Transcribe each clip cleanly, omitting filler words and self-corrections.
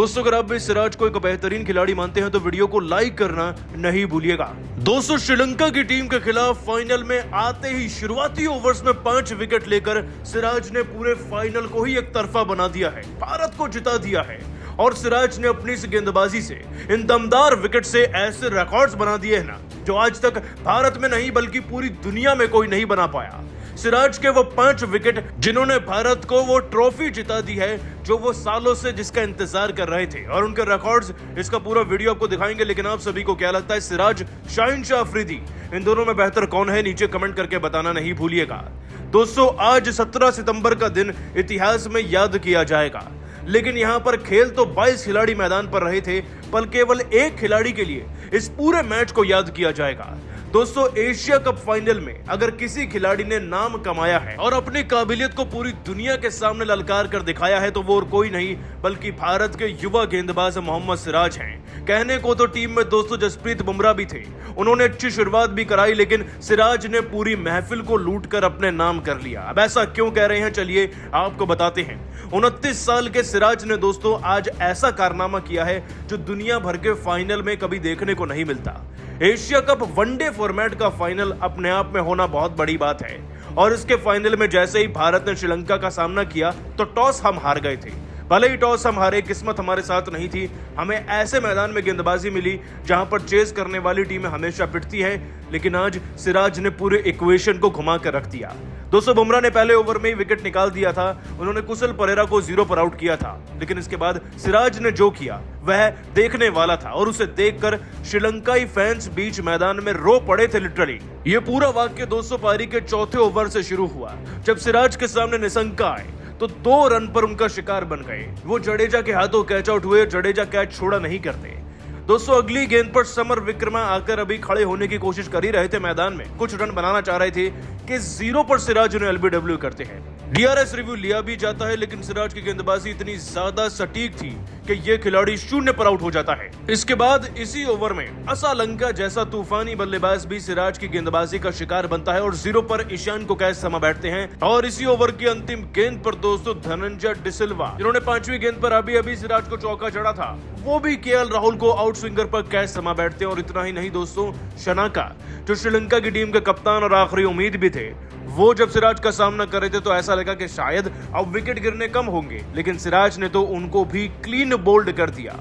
दोस्तों अगर आप भी सिराज को एक बेहतरीन खिलाड़ी मानते हैं तो वीडियो को लाइक करना नहीं भूलिएगा। दोस्तों श्रीलंका की टीम के खिलाफ फाइनल में आते ही शुरुआती ओवर्स में 5 विकेट लेकर सिराज ने पूरे फाइनल को ही एक तरफा बना दिया है, भारत को जिता दिया है। और सिराज ने अपनी इस गेंदबाजी से, इन दमदार विकेट से ऐसे रिकॉर्ड्स बना दिए हैं ना जो आज तक भारत में नहीं बल्कि पूरी दुनिया में कोई नहीं बना पाया। सिराज के वो 5 विकेट जिन्होंने भारत को वो ट्रॉफी जिता दी है जो वो सालों से जिसका इंतजार कर रहे थे, और उनके रिकॉर्ड्स, इसका पूरा वीडियो आपको दिखाएंगे। लेकिन आप सभी को क्या लगता है, सिराज, शाहिन अफरीदी, इन दोनों में बेहतर कौन है? नीचे कमेंट करके बताना नहीं भूलिएगा। दोस्तों आज 17 सितंबर का दिन इतिहास में याद किया जाएगा, लेकिन यहां पर खेल तो 22 खिलाड़ी मैदान पर रहे थे, पर केवल एक खिलाड़ी के लिए इस पूरे मैच को याद किया जाएगा। दोस्तों एशिया कप फाइनल में अगर किसी खिलाड़ी ने नाम कमाया है और अपनी काबिलियत को पूरी दुनिया के सामने ललकार कर दिखाया है तो वो और कोई नहीं बल्कि भारत के युवा गेंदबाज मोहम्मद सिराज हैं। कहने को तो टीम में दोस्तों जसप्रीत बुमराह भी थे, उन्होंने अच्छी शुरुआत भी कराई, लेकिन सिराज ने पूरी महफिल को लूट कर अपने नाम कर लिया। अब ऐसा क्यों कह रहे हैं, चलिए आपको बताते हैं। 29 साल के सिराज ने दोस्तों आज ऐसा कारनामा किया है जो दुनिया भर के फाइनल में कभी देखने को नहीं मिलता। एशिया कप वनडे फॉर्मेट का फाइनल अपने आप में होना बहुत बड़ी बात है, और इसके फाइनल में जैसे ही भारत ने श्रीलंका का सामना किया तो टॉस हम हार गए थे। भले ही टॉस हम हारे, किस्मत हमारे साथ नहीं थी, हमें ऐसे मैदान में गेंदबाजी मिली जहां पर चेस करने वाली टीमें हमेशा पिटती है, लेकिन आज सिराज ने पूरे इक्वेशन को घुमा कर रख दिया। दोस्तों बुमराह ने पहले ओवर में ही विकेट निकाल दिया था, उन्होंने कुशल परेरा को 0 पर आउट किया था, लेकिन इसके बाद सिराज ने जो किया वह देखने वाला था, और उसे देखकर श्रीलंकाई फैंस बीच मैदान में रो पड़े थे लिटरली। ये पूरा वाक्य दोस्तों पारी के चौथे ओवर से शुरू हुआ, जब सिराज के सामने निशंका आए तो 2 रन पर उनका शिकार बन गए। वो जडेजा के हाथों कैच आउट हुए, जडेजा कैच छोड़ा नहीं करते। दोस्तों अगली गेंद पर समर विक्रमा आकर अभी खड़े होने की कोशिश कर ही रहे थे मैदान में, कुछ रन बनाना चाह रहे थे कि 0 पर सिराज उन्हें एलबीडब्ल्यू करते हैं। डीआरएस रिव्यू लिया भी जाता है, लेकिन सिराज की गेंदबाजी इतनी ज्यादा सटीक थी कि यह खिलाड़ी 0 पर आउट हो जाता है। इसके बाद इसी ओवर में असालंका जैसा तूफानी बल्लेबाज भी सिराज की गेंदबाजी का शिकार बनता है और 0 पर ईशान को कैच समा बैठते हैं। और इसी ओवर की अंतिम गेंद पर दोस्तों धनंजय डिसिल्वा, जिन्होंने 5वीं गेंद पर अभी सिराज को चौका चढ़ा था, वो भी केएल राहुल को आउट स्विंगर पर कैच समा बैठते हैं। और इतना ही नहीं दोस्तों, शनाका जो श्रीलंका की टीम के कप्तान और आखिरी उम्मीद भी थे, वो जब सिराज का सामना कर रहे थे तो ऐसा लगा कि शायद अब विकेट गिरने कम होंगे, लेकिन सिराज ने तो उनको भी क्लीन बोल्ड कर दिया।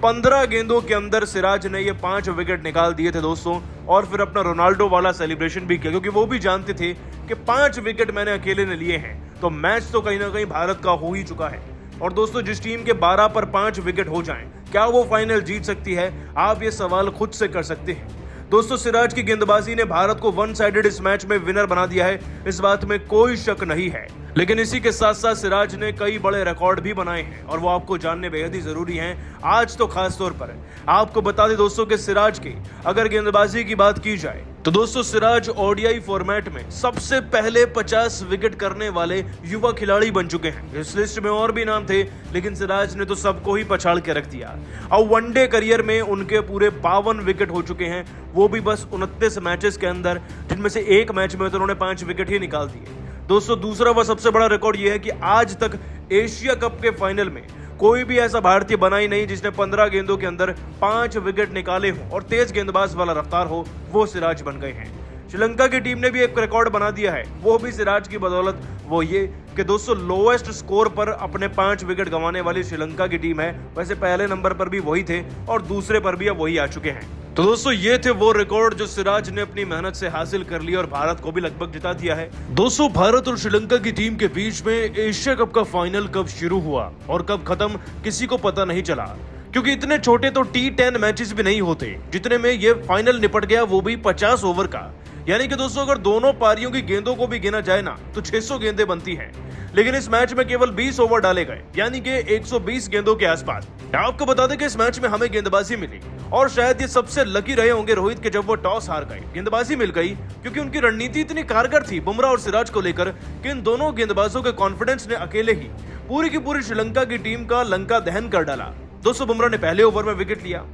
15 गेंदों के अंदर सिराज ने ये 5 विकेट निकाल दिए थे दोस्तों, और फिर अपना रोनाल्डो वाला सेलिब्रेशन भी किया, क्योंकि वो भी जानते थे कि 5 विकेट मैंने अकेले ने लिए हैं तो मैच तो कहीं ना कहीं भारत का हो ही चुका है। और दोस्तों जिस टीम के 12 पर 5 विकेट हो जाएं, क्या वो फाइनल जीत सकती है? आप ये सवाल खुद से कर सकते हैं। दोस्तों सिराज की गेंदबाजी ने भारत को वन साइडेड इस मैच में विनर बना दिया है, इस बात में कोई शक नहीं है। लेकिन इसी के साथ साथ सिराज ने कई बड़े रिकॉर्ड भी बनाए हैं, और वो आपको जानने बेहद ही जरूरी हैं आज तो खास तौर पर। आपको बता दें दोस्तों कि सिराज की अगर गेंदबाजी की बात की जाए तो दोस्तों सिराज ओडीआई फॉर्मेट में सबसे पहले 50 विकेट करने वाले युवा खिलाड़ी बन चुके हैं। इस लिस्ट में और भी नाम थे, लेकिन सिराज ने तो सबको ही पछाड़ के रख दिया। और वनडे करियर में उनके पूरे 52 विकेट हो चुके हैं, वो भी बस 29 मैचेस के अंदर, जिनमें से एक मैच में तो उन्होंने 5 विकेट ही निकाल दिए। दोस्तों दूसरा व सबसे बड़ा रिकॉर्ड यह है कि आज तक एशिया कप के फाइनल में कोई भी ऐसा भारतीय बना ही नहीं जिसने 15 गेंदों के अंदर 5 विकेट निकाले हो और तेज गेंदबाज वाला रफ्तार हो, वो सिराज बन गए हैं। श्रीलंका की टीम ने भी एक रिकॉर्ड बना दिया है, वो भी सिराज की बदौलत। वो ये कि दोस्तों लोएस्ट स्कोर पर अपने 5 विकेट गंवाने वाली श्रीलंका की टीम है। वैसे पहले नंबर पर भी वही थे और दूसरे पर भी अब वही आ चुके हैं। तो दोस्तों ये थे वो रिकॉर्ड जो सिराज ने अपनी मेहनत से हासिल कर लिया और भारत को भी लगभग जिता दिया है। दोस्तों भारत और श्रीलंका की टीम के बीच में एशिया कप का फाइनल कब शुरू हुआ और कब खत्म किसी को पता नहीं चला, क्योंकि इतने छोटे तो T10 मैचेस भी नहीं होते जितने में ये फाइनल निपट गया, वो भी 50 ओवर का। यानी कि दोस्तों अगर दोनों पारियों की गेंदों को भी गिना जाए ना तो 600 गेंदें बनती हैं, लेकिन इस मैच में केवल 20 ओवर डाले गए, यानी कि 120 गेंदों के आसपास। आपको बता दें कि इस मैच में हमें गेंदबाजी मिली, और शायद ये सबसे लकी रहे होंगे रोहित के जब वो टॉस हार गए, गेंदबाजी मिल गई, क्योंकि उनकी रणनीति इतनी कारगर थी बुमराह और सिराज को लेकर कि इन दोनों गेंदबाजों के कॉन्फिडेंस ने अकेले ही पूरी की पूरी श्रीलंका की टीम का लंका दहन कर डाला। दोस्तों बुमराह ने पहले ओवर में विकेट लिया,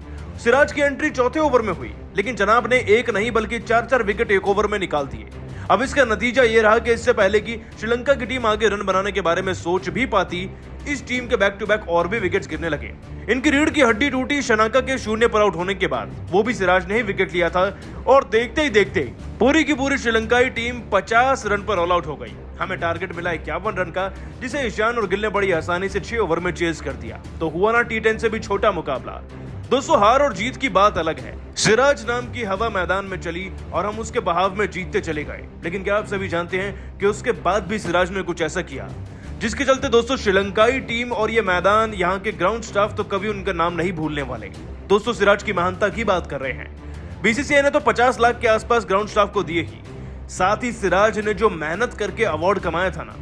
सिराज की एंट्री चौथे ओवर में हुई, लेकिन जनाब ने एक नहीं बल्कि 4-4 विकेट एक ओवर में निकाल दिए। अब इसका नतीजा ये रहा कि इससे पहले कि श्रीलंका की टीम आगे रन बनाने के बारे में सोच भी पाती, इस टीम के बैक टू बैक और भी विकेट्स गिरने लगे। इनकी रीढ़ की हड्डी टूटी शनाका के 0 पर आउट होने के बाद, वो भी सिराज ने ही विकेट लिया था और देखते ही देखते पूरी की पूरी श्रीलंकाई टीम 50 रन पर ऑल आउट हो गई। हमें टारगेट मिला 51 रन का, जिसे ईशान और गिल ने बड़ी आसानी से 6 ओवर में चेज कर दिया। तो हुआ ना T10 से भी छोटा मुकाबला। दोस्तों, हार और जीत की बात अलग है। सिराज नाम की हवा मैदान में चली और हम उसके बहाव में जीतते चले गए। लेकिन क्या आप सभी जानते हैं कि उसके बाद भी सिराज ने कुछ ऐसा किया जिसके चलते दोस्तों श्रीलंकाई टीम और ये मैदान, यहाँ के ग्राउंड स्टाफ तो कभी उनका नाम नहीं भूलने वाले। दोस्तों, सिराज की महानता की बात कर रहे हैं। बीसीसीआई ने तो 50 लाख के आसपास ग्राउंड स्टाफ को दिए ही, साथ ही सिराज ने जो मेहनत करके अवार्ड कमाया था ना,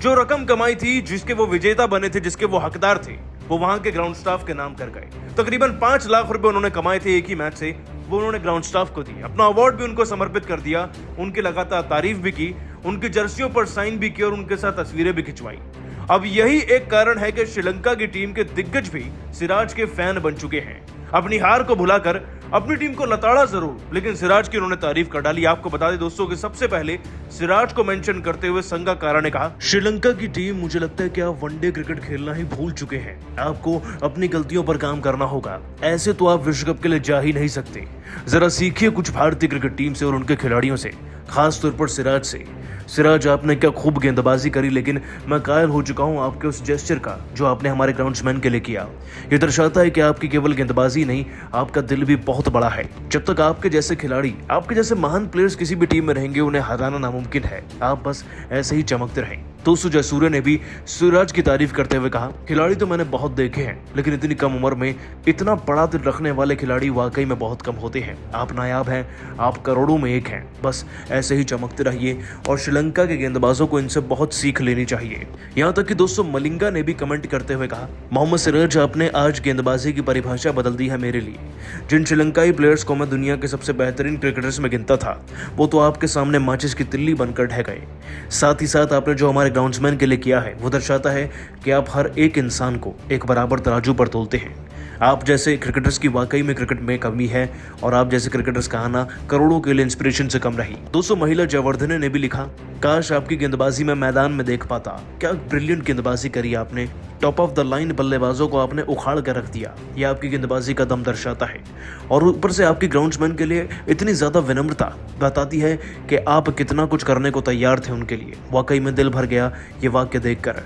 जो रकम कमाई थी, जिसके वो विजेता बने थे, जिसके वो हकदार थे, वो वहां के ग्राउंड स्टाफ के नाम कर गए। तकरीबन 5 लाख रुपए उन्होंने कमाए थे एक ही मैच से, वो उन्होंने ग्राउंड स्टाफ को दिए। अपना अवार्ड भी उनको समर्पित कर दिया, उनकी लगातार तारीफ भी की, उनकी जर्सियों पर साइन भी किया और उनके साथ तस्वीरें भी खिंचवाई। अब यही एक कारण है कि श्रीलंका की टीम के दिग्गज भी सिराज के फैन बन चुके हैं। अपनी हार को भुलाकर अपनी टीम को लताड़ा जरूर, लेकिन सिराज की उन्होंने तारीफ कर डाली। आपको बता दें दोस्तों कि सबसे पहले सिराज को मेंशन करते हुए संगाकारा ने कहा, श्रीलंका की टीम, मुझे लगता है कि आप वनडे क्रिकेट खेलना ही भूल चुके हैं। आपको अपनी गलतियों पर काम करना होगा। ऐसे तो आप विश्व कप के लिए जा ही नहीं सकते। जरा सीखिए कुछ भारतीय क्रिकेट टीम से और उनके खिलाड़ियों से, खास तौर पर सिराज से। सिराज, आपने क्या खूब गेंदबाजी करी, लेकिन मैं कायल हो चुका हूं आपके उस जेस्चर का जो आपने हमारे ग्राउंड्समैन के लिए किया। ये दर्शाता है कि आपकी केवल गेंदबाजी नहीं, आपका दिल भी बहुत बड़ा है। जब तक आपके जैसे खिलाड़ी, आपके जैसे महान प्लेयर्स किसी भी टीम में रहेंगे, उन्हें हराना नामुमकिन है। आप बस ऐसे ही चमकते रहें। दोस्तों, जयसूर्य ने भी सिराज की तारीफ करते हुए कहा, खिलाड़ी तो मैंने बहुत देखे हैं, लेकिन इतनी कम उम्र में इतना बड़ा दिल रखने वाले खिलाड़ी वाकई में बहुत कम होते हैं। आप नायाब हैं, आप करोड़ों में एक हैं। बस ऐसे ही चमकते रहिए और श्रीलंका के गेंदबाजों को इनसे बहुत सीख लेनी चाहिए। यहाँ तक कि दोस्तों मलिंगा ने भी कमेंट करते हुए कहा, मोहम्मद सिराज, आपने आज गेंदबाजी की परिभाषा बदल दी है मेरे लिए। जिन श्रीलंकाई प्लेयर्स को मैं दुनिया के सबसे बेहतरीन क्रिकेटर्स में गिनता था, वो तो आपके सामने माचिस की तिल्ली बनकर ढह गए। साथ ही साथ आपने जो हमारे ग्राउंड्समैन के लिए किया है, वो दर्शाता है कि आप हर एक इंसान को एक बराबर तराजू पर तोलते हैं। आप जैसे क्रिकेटर्स की वाकई में क्रिकेट में कमी है और आप जैसे क्रिकेटर्स का आना करोड़ों के लिए इंस्पिरेशन से कम रही। दोस्तों, महिला जयवर्धने ने भी लिखा, काश आपकी गेंदबाजी में मैदान में देख पाता। क्या ब्रिलियंट गेंदबाजी करी आपने। टॉप ऑफ द लाइन बल्लेबाजों को आपने उखाड़ कर रख दिया। यह आपकी गेंदबाजी का दम दर्शाता है और ऊपर से आपकी ग्राउंड्समैन के लिए इतनी ज्यादा विनम्रता बताती है कि आप कितना कुछ करने को तैयार थे उनके लिए। वाकई में दिल भर गया ये वाक्य देखकर।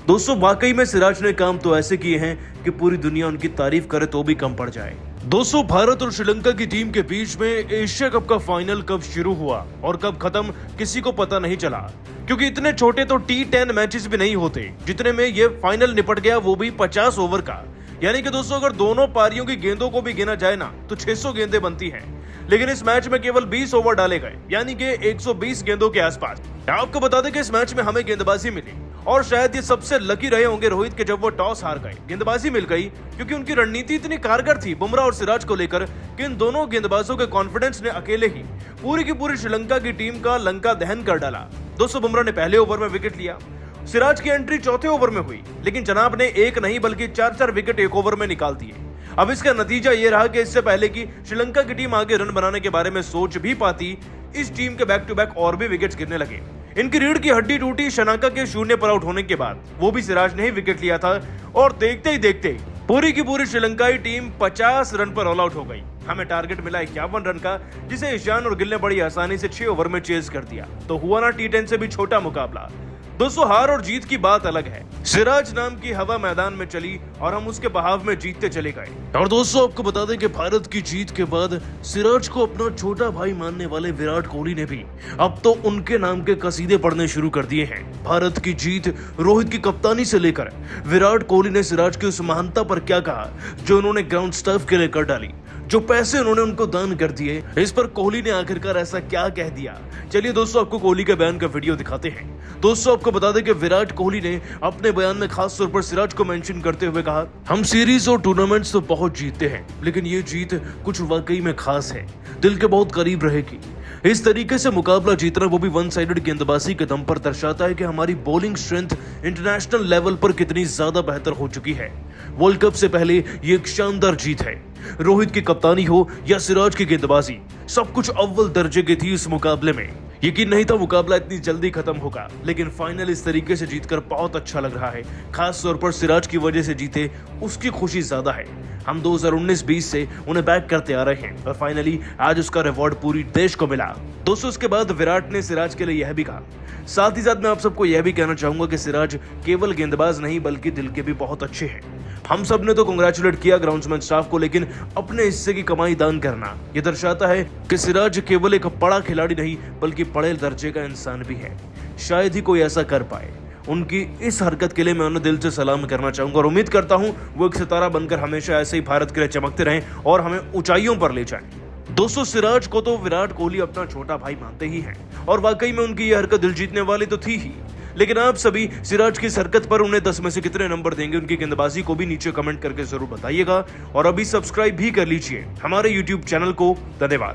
दोस्तों, वाकई में सिराज ने काम तो ऐसे किए हैं कि पूरी दुनिया उनकी तारीफ करे तो भी कम पड़ जाए। दोस्तों, भारत और श्रीलंका की टीम के बीच में एशिया कप का फाइनल कब शुरू हुआ और कब खत्म, किसी को पता नहीं चला, क्योंकि इतने छोटे तो T10 मैचेस भी नहीं होते जितने में ये फाइनल निपट गया, वो भी 50 ओवर का। यानी कि दोस्तों, अगर दोनों पारियों की गेंदों को भी गिना जाए ना, तो 600 गेंदें बनती हैं। लेकिन इस मैच में केवल 20 ओवर डाले गए, यानी कि 120 गेंदों के आसपास। आपको बता दें कि इस मैच में हमें गेंदबाजी मिली और शायद ये सबसे लकी रहे होंगे रोहित के, जब वो टॉस हार गए। गेंदबाजी मिल गई क्योंकि उनकी रणनीति इतनी कारगर थी बुमराह और सिराज को लेकर कि इन दोनों गेंदबाजों के कॉन्फिडेंस ने अकेले ही पूरी की पूरी श्रीलंका की टीम का लंका दहन कर डाला। दोस्तों, बुमराह ने पहले ओवर में विकेट लिया, सिराज की एंट्री चौथे ओवर में हुई, लेकिन जनाब ने एक नहीं बल्कि 4-4 विकेट एक ओवर में निकाल दिए। अब इसका नतीजा ये रहा कि इससे पहले कि श्रीलंका की टीम आगे रन बनाने के बारे में सोच भी पाती, इस टीम के बैक टू बैक और भी विकेट्स गिरने लगे। इनकी रीढ़ की हड्डी टूटी शनाका के 0 पर आउट होने के बाद, वो भी सिराज ने ही विकेट लिया था और देखते ही देखते पूरी की पूरी श्रीलंकाई टीम 50 रन पर ऑल आउट हो गई। हमें टारगेट मिला 51 रन का, जिसे ईशान और गिल ने बड़ी आसानी से 6 ओवर में चेज कर दिया। तो हुआ ना T10 से भी छोटा मुकाबला। दोस्तों, हार और जीत की बात अलग है। सिराज नाम की हवा मैदान में चली और हम उसके बहाव में जीतते चले गए। और दोस्तों, आपको बता दें कि भारत की जीत के बाद सिराज को अपना छोटा भाई मानने वाले विराट कोहली ने भी अब तो उनके नाम के कसीदे पढ़ने शुरू कर दिए हैं। भारत की जीत, रोहित की कप्तानी से लेकर विराट कोहली ने सिराज की उस महानता पर क्या कहा जो उन्होंने ग्राउंड स्टाफ के लिए कर डाली, जो पैसे उन्होंने उनको दान कर दिए, इस पर कोहली ने आखिरकार ऐसा क्या कह दिया। चलिए दोस्तों, आपको कोहली के बयान का वीडियो दिखाते हैं। दोस्तों, आपको बता दें कि विराट कोहली ने अपने बयान में खास तौर पर सिराज को मेंशन करते हुए कहा, हम सीरीज और टूर्नामेंट्स तो बहुत जीतते हैं, लेकिन ये जीत कुछ वाकई में खास है, दिल के बहुत करीब रहेगी। इस तरीके से मुकाबला जीतना, वो भी वन साइडेड गेंदबाजी के दम पर, दर्शाता है कि हमारी बॉलिंग स्ट्रेंथ इंटरनेशनल लेवल पर कितनी ज्यादा बेहतर हो चुकी है। वर्ल्ड कप से पहले ये एक शानदार जीत है। रोहित की कप्तानी हो या सिराज की गेंदबाजी, सब कुछ अव्वल दर्जे की थी इस मुकाबले में। यकीन नहीं था मुकाबला इतनी जल्दी खत्म होगा, लेकिन फाइनल इस तरीके से जीतकर बहुत अच्छा लग रहा है। खास तौर पर सिराज की वजह से जीते, उसकी खुशी ज्यादा है। हम 2019-20 से उन्हें बैक करते आ रहे हैं और फाइनली आज उसका रिवॉर्ड पूरी देश को मिला। दोस्तों, उसके बाद विराट ने सिराज के लिए यह भी कहा। साथ ही साथ मैं आप सबको यह भी कहना चाहूंगा कि सिराज केवल गेंदबाज नहीं बल्कि दिल के भी बहुत अच्छे हैं। हम सब ने तो कांग्रेचुलेट किया ग्राउंड्समैन स्टाफ को, लेकिन अपने हिस्से की कमाई दान करना यह दर्शाता है कि सिराज केवल एक बड़ा खिलाड़ी नहीं बल्कि बड़े दर्जे का इंसान भी है। शायद ही कोई ऐसा कर पाए। उनकी इस हरकत के लिए मैं उन्हें दिल से सलाम करना चाहूंगा और उम्मीद करता हूं वो एक सितारा बनकर हमेशा ऐसे ही भारत के लिए चमकते रहें और हमें ऊंचाइयों पर ले जाएं। दोस्तों, सिराज को तो विराट कोहली अपना छोटा भाई मानते ही हैं और वाकई में उनकी यह हरकत दिल जीतने वाली तो थी ही। लेकिन आप सभी सिराज की इस हरकत पर उन्हें 10 में से कितने नंबर देंगे, उनकी गेंदबाजी को भी नीचे कमेंट करके जरूर बताइएगा और अभी सब्सक्राइब भी कर लीजिए हमारे YouTube चैनल को। धन्यवाद।